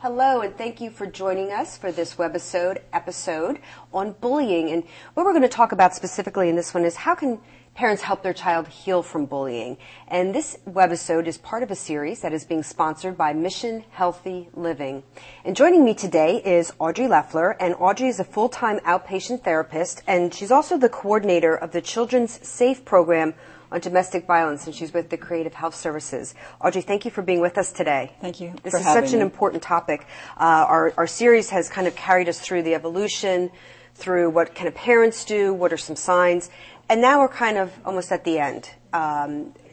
Hello, and thank you for joining us for this Webisode episode on bullying. And what we're going to talk about specifically in this one is how can parents help their child heal from bullying. And this Webisode is part of a series that is being sponsored by Mission Healthy Living. And joining me today is Audrey Leffler, and Audrey is a full-time outpatient therapist, and she's also the coordinator of the Children's SAFE program on domestic violence, and she's with the Creative Health Services. Audrey, thank you for being with us today. Thank you. This is such an important topic. Our series has kind of carried us through the evolution, through what can parents do, what are some signs, and now we're kind of almost at the end.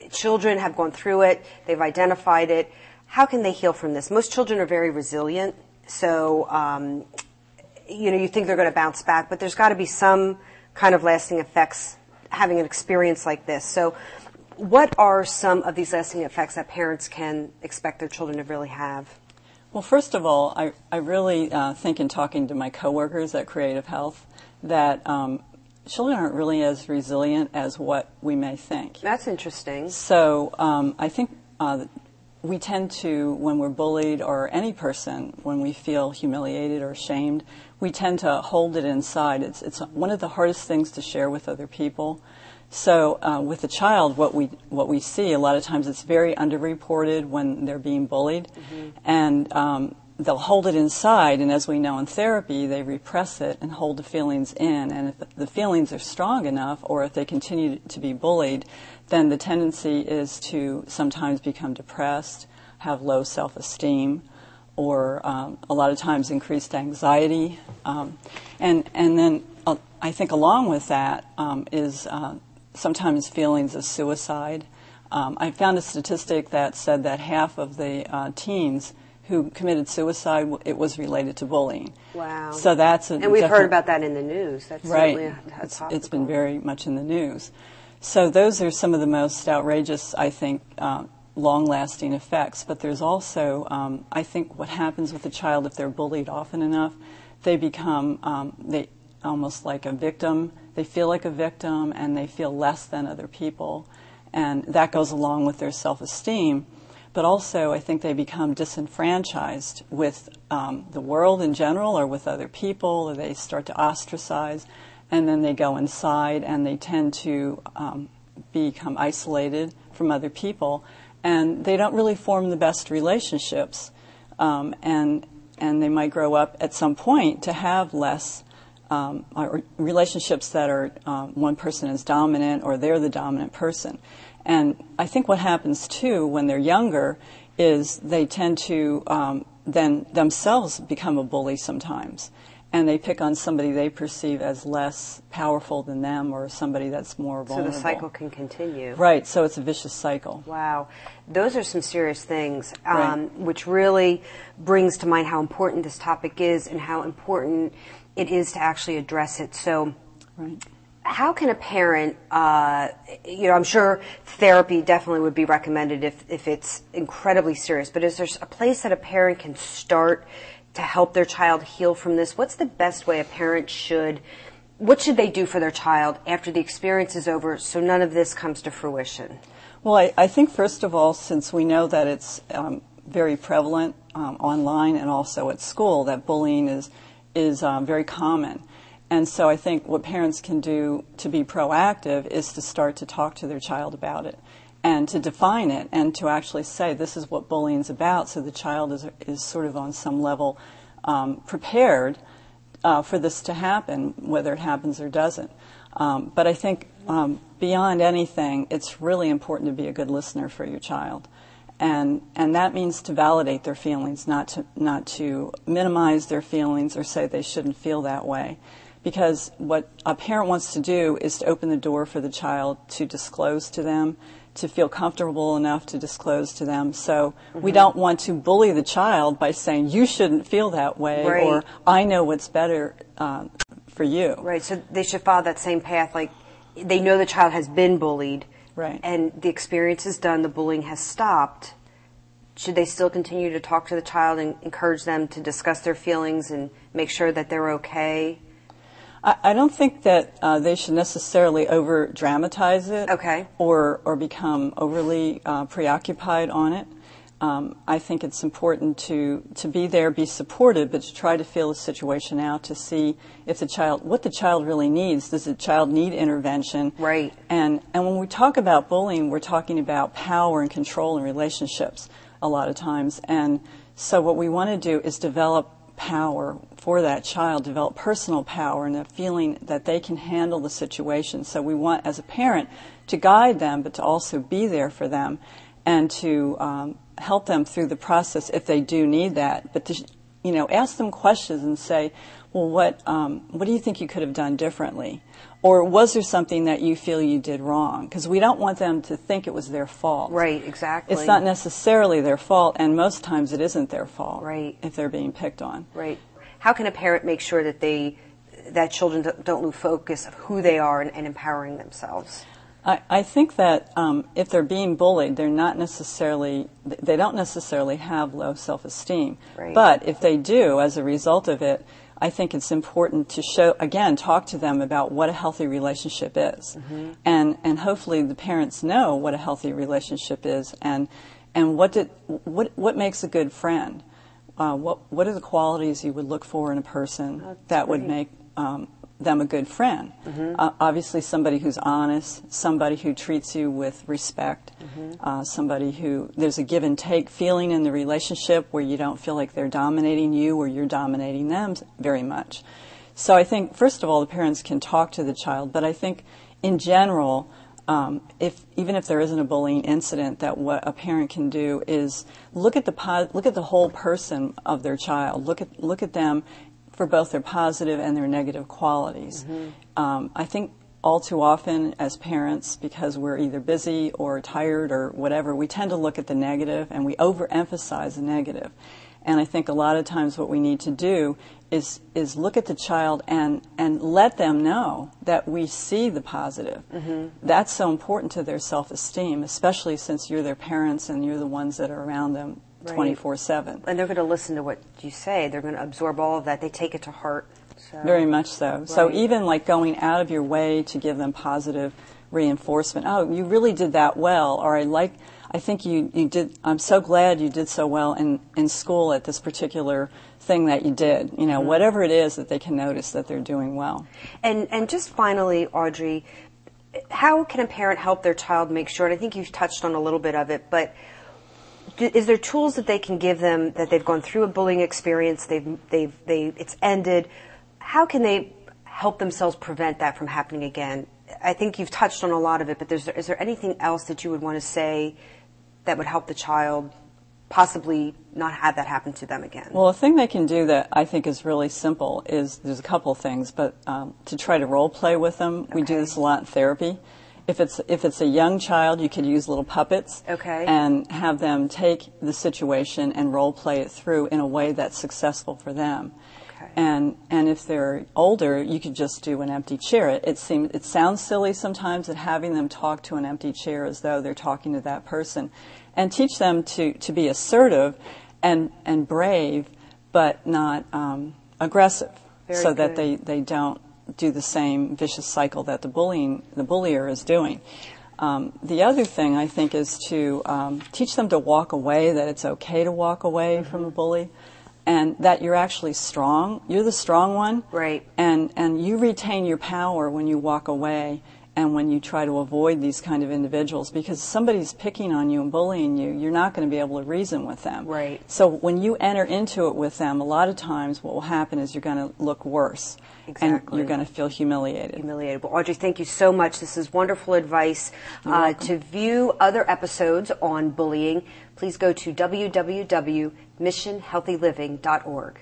Children have gone through it, they've identified it. How can they heal from this? Most children are very resilient, so you think they're going to bounce back, but there's got to be some kind of lasting effects having an experience like this. So what are some of these lasting effects that parents can expect their children to really have? Well, first of all, I really think in talking to my coworkers at Creative Health that children aren't really as resilient as what we may think. That's interesting. So I think we tend to, when we're bullied, or any person, when we feel humiliated or ashamed, we tend to hold it inside. It's one of the hardest things to share with other people. So with a child, what we see a lot of times, it's very underreported when they're being bullied, and they'll hold it inside. And as we know in therapy, they repress it and hold the feelings in. And if the feelings are strong enough, or if they continue to be bullied, then the tendency is to sometimes become depressed, have low self-esteem, or a lot of times increased anxiety. And then I think along with that is sometimes feelings of suicide. I found a statistic that said that half of the teens who committed suicide, it was related to bullying. Wow. So that's and we've heard about that in the news. That's right. Certainly It's been very much in the news. So those are some of the most outrageous, I think, long-lasting effects. But there's also, I think, what happens with a child if they're bullied often enough, they become they almost like a victim. They feel like a victim, and they feel less than other people, and that goes along with their self-esteem. But also, I think they become disenfranchised with the world in general, or with other people, or they start to ostracize, and then they go inside, and they tend to become isolated from other people, and they don't really form the best relationships, and they might grow up at some point to have less relationships that are one person is dominant, or they're the dominant person. And I think what happens, too, when they're younger is they tend to then themselves become a bully sometimes. And they pick on somebody they perceive as less powerful than them, or somebody that's more vulnerable. So the cycle can continue. Right, so it's a vicious cycle. Wow. Those are some serious things, Right. which really brings to mind how important this topic is and how important it is to actually address it. So Right. how can a parent, I'm sure therapy definitely would be recommended if it's incredibly serious, but is there a place that a parent can start to help their child heal from this? What's the best way a parent what should they do for their child after the experience is over so none of this comes to fruition? Well, I think, first of all, since we know that it's very prevalent online and also at school, that bullying is very common. And so I think what parents can do to be proactive is to start to talk to their child about it, and to define it, and to actually say this is what bullying is about, so the child is sort of on some level prepared for this to happen, whether it happens or doesn't. But I think beyond anything, it's really important to be a good listener for your child. And that means to validate their feelings, not to minimize their feelings or say they shouldn't feel that way. Because what a parent wants to do is to open the door for the child to disclose to them, to feel comfortable enough to disclose to them. So we don't want to bully the child by saying, you shouldn't feel that way, Right. or I know what's better for you. Right, so they should follow that same path. Like, they know the child has been bullied, Right. and the experience is done, the bullying has stopped. Should they still continue to talk to the child and encourage them to discuss their feelings and make sure that they're okay? I don't think that they should necessarily over-dramatize it, Okay. or become overly preoccupied on it. I think it's important to be there, be supportive, but to try to feel the situation out to see if what the child really needs. Does the child need intervention? Right. And when we talk about bullying, we're talking about power and control in relationships a lot of times. And so what we want to do is develop power for that child, develop personal power and a feeling that they can handle the situation. So we want, as a parent, to guide them, but to also be there for them and to help them through the process if they do need that. But to, ask them questions and say, well, what do you think you could have done differently? Or was there something that you feel you did wrong? Because we don't want them to think it was their fault. Right, exactly. It's not necessarily their fault, and most times it isn't their fault. Right. If they're being picked on. Right. How can a parent make sure that children don't lose focus of who they are and empowering themselves? I think that if they're being bullied, they don't necessarily have low self-esteem. Right. But if they do, as a result of it, I think it's important to talk to them about what a healthy relationship is. Mm-hmm. And hopefully the parents know what a healthy relationship is and what makes a good friend. What are the qualities you would look for in a person that would make them a good friend? Mm-hmm. Obviously somebody who's honest, somebody who treats you with respect, mm-hmm. Somebody who there's a give and take feeling in the relationship where you don't feel like they're dominating you or you're dominating them very much. So I think, first of all, the parents can talk to the child, but I think in general, even if there isn't a bullying incident, that what a parent can do is look at the whole person of their child, look at them for both their positive and their negative qualities. Mm-hmm. I think all too often as parents, because we're either busy or tired or whatever, we tend to look at the negative and we overemphasize the negative. And I think a lot of times what we need to do is look at the child and let them know that we see the positive. Mm-hmm. That's so important to their self-esteem, especially since you're their parents and you're the ones that are around them 24/7. And they're going to listen to what you say. They're going to absorb all of that. They take it to heart. So. Very much so. Right. So even like going out of your way to give them positive reinforcement. Oh, you really did that well. Or I think you did. I'm so glad you did so well in school at this particular thing that you did. Mm-hmm. Whatever it is that they can notice that they're doing well. And just finally, Audrey, how can a parent help their child make sure? And I think you've touched on a little bit of it, but is there tools that they can give them that they've gone through a bullying experience? It's ended. How can they help themselves prevent that from happening again? I think you've touched on a lot of it, but is there anything else that you would want to say that would help the child possibly not have that happen to them again? Well, a thing they can do that I think is really simple is, there's a couple of things, but to try to role play with them. Okay. We do this a lot in therapy. If it's a young child, you could use little puppets, okay, and have them take the situation and role play it through in a way that's successful for them. Okay. And if they're older, you could just do an empty chair. It sounds silly sometimes that having them talk to an empty chair as though they're talking to that person, and teach them to be assertive and brave, but not aggressive, so that they don't do the same vicious cycle that the bullier is doing. The other thing, I think, is to teach them to walk away, that it's okay to walk away mm-hmm. from a bully, and that you're actually strong. You're the strong one. Right. And you retain your power when you walk away and when you try to avoid these kind of individuals, because somebody's picking on you and bullying you, you're not going to be able to reason with them. Right. So when you enter into it with them, a lot of times what will happen is you're going to look worse. Exactly. And you're going to feel humiliated. Well, Audrey, thank you so much. This is wonderful advice. To view other episodes on bullying, please go to www.missionhealthyliving.org.